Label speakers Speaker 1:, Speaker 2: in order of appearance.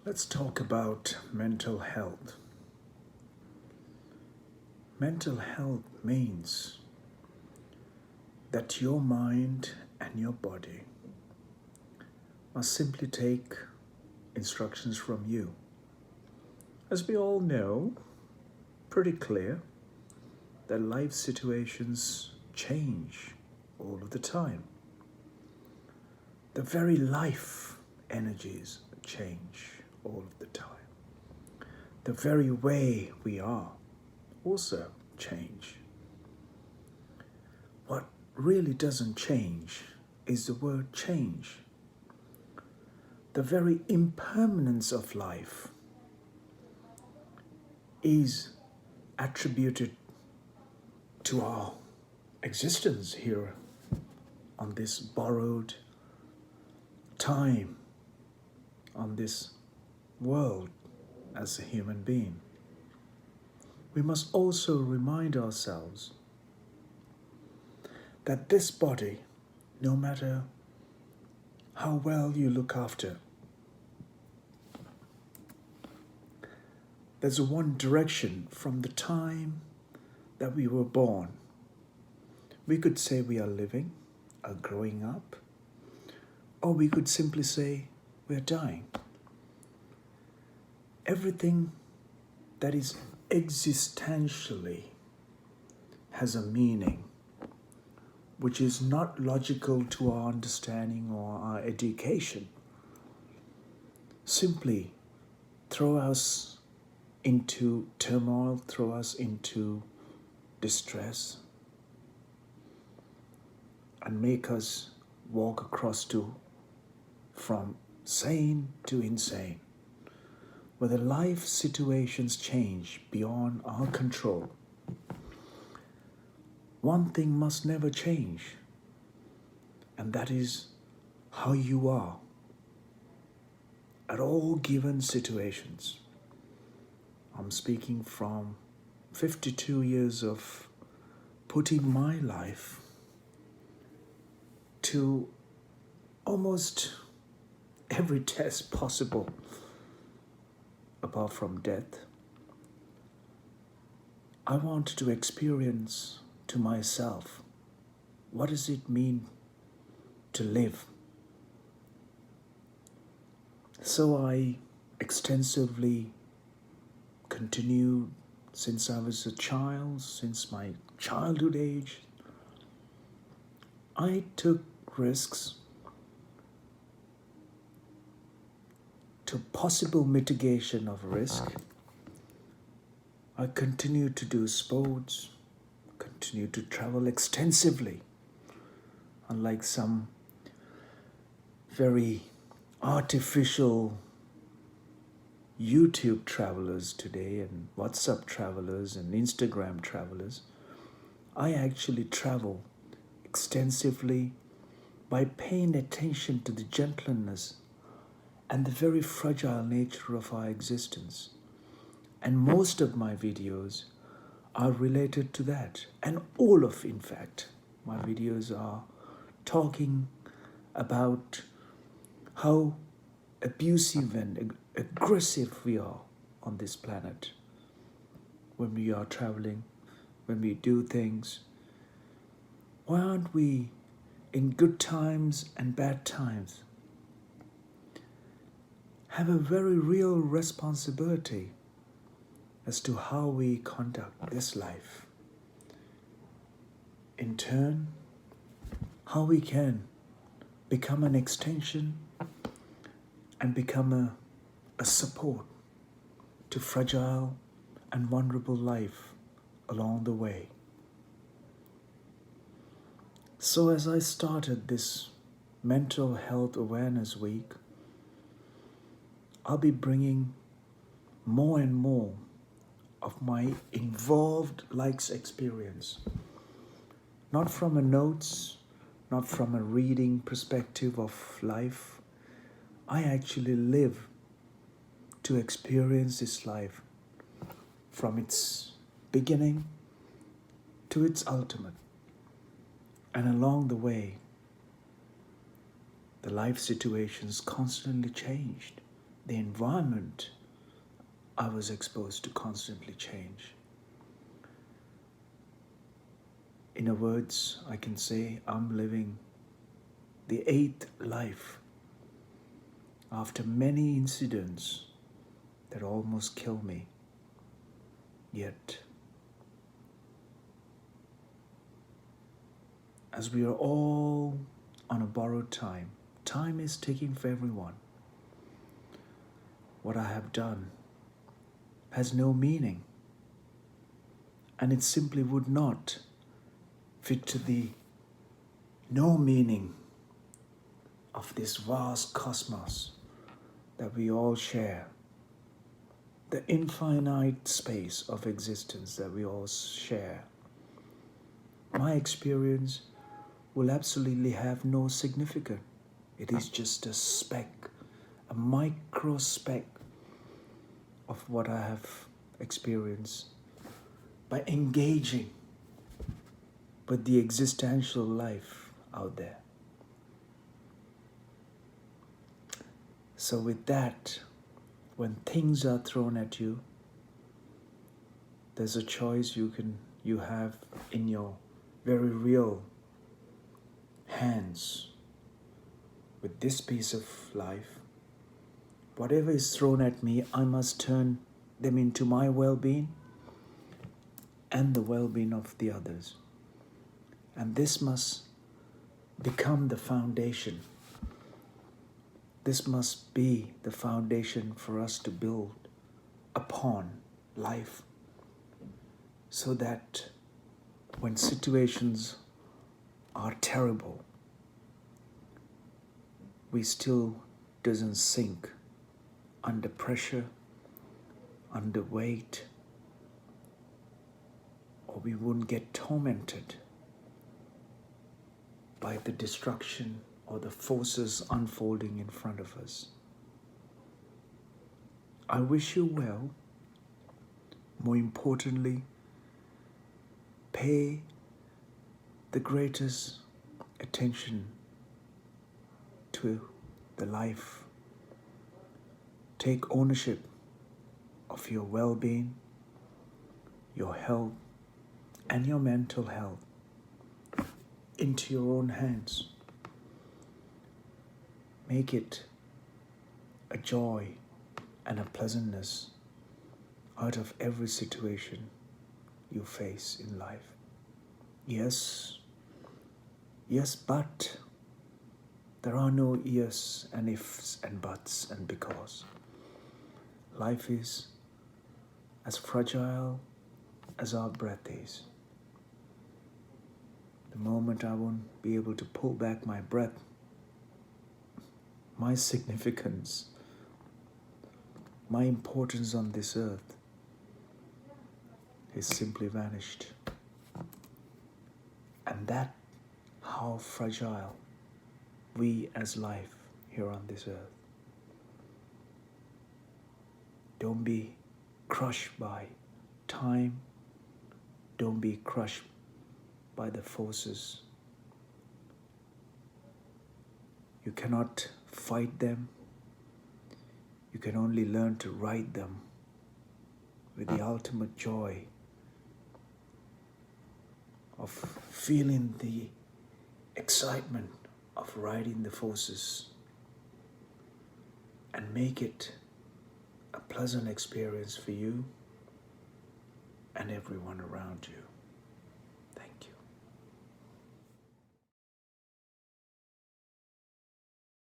Speaker 1: Let's talk about mental health. Mental health means that your mind and your body must simply take instructions from you. As we all know, pretty clear that life situations change all of the time. The very life energies change all of the time. The very way we are also change. What really doesn't change is the word change. The very impermanence of life is attributed to our existence here on this borrowed time, on this world as a human being. We must also remind ourselves that this body, no matter how well you look after, there's one direction from the time that we were born. We could say we are living, are growing up, or we could simply say we're dying. Everything that is existentially has a meaning which is not logical to our understanding or our education. Simply throw us into turmoil, throw us into distress, and make us walk across from sane to insane, where the life situations change beyond our control. One thing must never change, and that is how you are at all given situations. I'm speaking from 52 years of putting my life to almost every test possible, apart from death. I wanted to experience to myself, what does it mean to live? So I extensively continued since I was a child, since my childhood age. I took risks to possible mitigation of risk. I continued to do sports, continued to travel extensively, unlike some very artificial YouTube travelers today and WhatsApp travelers and Instagram travelers. I actually travel extensively by paying attention to the gentleness and the very fragile nature of our existence. And most of my videos are related to that. And all of, in fact, my videos are talking about how abusive and aggressive we are on this planet when we are traveling, when we do things. Why aren't we, in good times and bad times, have a very real responsibility as to how we conduct this life? In turn, how we can become an extension and become a support to fragile and vulnerable life along the way. So as I started this Mental Health Awareness Week, I'll be bringing more and more of my involved likes experience. Not from a notes, not from a reading perspective of life. I actually live to experience this life from its beginning to its ultimate. And along the way, the life situations constantly changed the environment I was exposed to constantly change. In other words, I can say I'm living the eighth life after many incidents that almost killed me. Yet, as we are all on a borrowed time, time is ticking for everyone. What I have done has no meaning, and it simply would not fit to the no meaning of this vast cosmos that we all share, the infinite space of existence that we all share. My experience will absolutely have no significance. It is just a speck, a micro speck of what I have experienced by engaging with the existential life out there. So with that, when things are thrown at you, there's a choice you have in your very real hands with this piece of life. Whatever is thrown at me, I must turn them into my well-being and the well-being of the others. And this must become the foundation. This must be the foundation for us to build upon life, so that when situations are terrible, we still doesn't sink under pressure, under weight, or we wouldn't get tormented by the destruction or the forces unfolding in front of us. I wish you well. More importantly, pay the greatest attention to the life. Take ownership of your well-being, your health, and your mental health into your own hands. Make it a joy and a pleasantness out of every situation you face in life. Yes, but there are no yes and ifs and buts and because. Life is as fragile as our breath is. The moment I won't be able to pull back my breath, my significance, my importance on this earth is simply vanished. And that how fragile we as life here on this earth. Don't be crushed by time. Don't be crushed by the forces. You cannot fight them. You can only learn to ride them with the ultimate joy of feeling the excitement of riding the forces, and make it a pleasant experience for you and everyone around you.